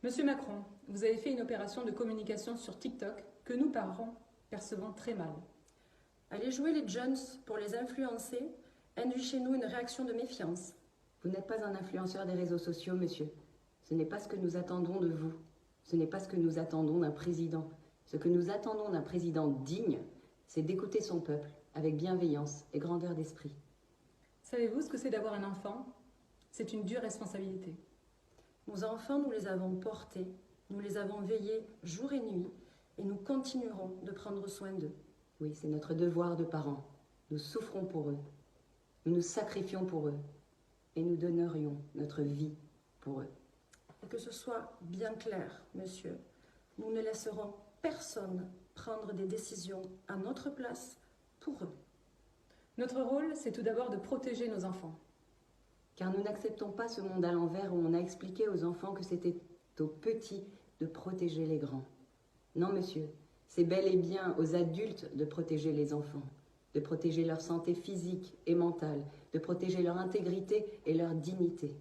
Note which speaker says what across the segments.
Speaker 1: Monsieur Macron, vous avez fait une opération de communication sur TikTok que nous, parents, percevons très mal.
Speaker 2: Aller jouer les jeunes pour les influencer induit chez nous une réaction de méfiance.
Speaker 3: Vous n'êtes pas un influenceur des réseaux sociaux, monsieur. Ce n'est pas ce que nous attendons de vous. Ce n'est pas ce que nous attendons d'un président. Ce que nous attendons d'un président digne, c'est d'écouter son peuple avec bienveillance et grandeur d'esprit.
Speaker 1: Savez-vous ce que c'est d'avoir un enfant? C'est une dure responsabilité.
Speaker 2: Nos enfants, nous les avons portés, nous les avons veillés jour et nuit, et nous continuerons de prendre soin d'eux.
Speaker 3: Oui, c'est notre devoir de parents. Nous souffrons pour eux. Nous nous sacrifions pour eux. Et nous donnerions notre vie pour eux.
Speaker 2: Et que ce soit bien clair, monsieur, nous ne laisserons personne prendre des décisions à notre place pour eux.
Speaker 1: Notre rôle, c'est tout d'abord de protéger nos enfants.
Speaker 3: Car nous n'acceptons pas ce monde à l'envers où on a expliqué aux enfants que c'était aux petits de protéger les grands. Non, monsieur, c'est bel et bien aux adultes de protéger les enfants, de protéger leur santé physique et mentale, de protéger leur intégrité et leur dignité.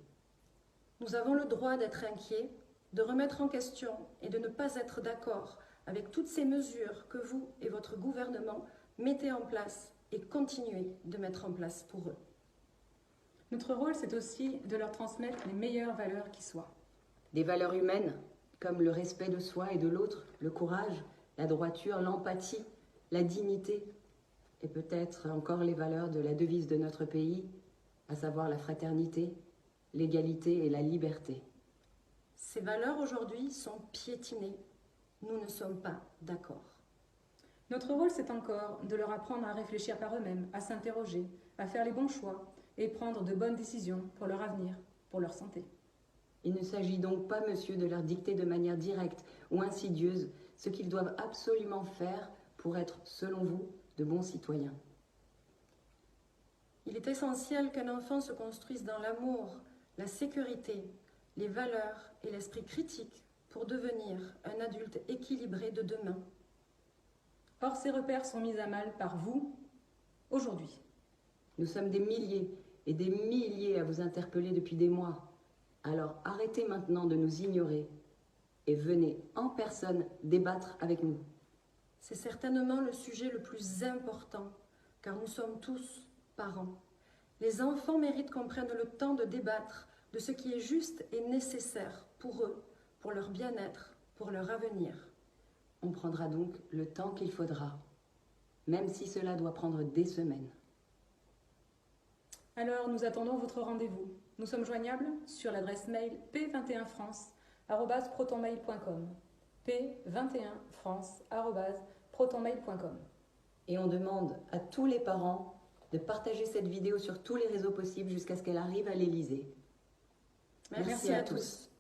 Speaker 2: Nous avons le droit d'être inquiets, de remettre en question et de ne pas être d'accord avec toutes ces mesures que vous et votre gouvernement mettez en place et continuez de mettre en place pour eux.
Speaker 1: Notre rôle, c'est aussi de leur transmettre les meilleures valeurs qui soient.
Speaker 3: Des valeurs humaines, comme le respect de soi et de l'autre, le courage, la droiture, l'empathie, la dignité, et peut-être encore les valeurs de la devise de notre pays, à savoir la fraternité, l'égalité et la liberté.
Speaker 2: Ces valeurs aujourd'hui sont piétinées. Nous ne sommes pas d'accord.
Speaker 1: Notre rôle, c'est encore de leur apprendre à réfléchir par eux-mêmes, à s'interroger, à faire les bons choix et prendre de bonnes décisions pour leur avenir, pour leur santé.
Speaker 3: Il ne s'agit donc pas, monsieur, de leur dicter de manière directe ou insidieuse ce qu'ils doivent absolument faire pour être, selon vous, de bons citoyens.
Speaker 2: Il est essentiel qu'un enfant se construise dans l'amour, la sécurité, les valeurs et l'esprit critique pour devenir un adulte équilibré de demain.
Speaker 1: Or, ces repères sont mis à mal par vous, aujourd'hui.
Speaker 3: Nous sommes des milliers et des milliers à vous interpeller depuis des mois. Alors arrêtez maintenant de nous ignorer et venez en personne débattre avec nous.
Speaker 2: C'est certainement le sujet le plus important, car nous sommes tous parents. Les enfants méritent qu'on prenne le temps de débattre de ce qui est juste et nécessaire pour eux, pour leur bien-être, pour leur avenir.
Speaker 3: On prendra donc le temps qu'il faudra, même si cela doit prendre des semaines.
Speaker 1: Alors, nous attendons votre rendez-vous. Nous sommes joignables sur l'adresse mail p21france@protonmail.com. p21france@protonmail.com.
Speaker 3: Et on demande à tous les parents de partager cette vidéo sur tous les réseaux possibles jusqu'à ce qu'elle arrive à l'Élysée.
Speaker 2: Merci à tous.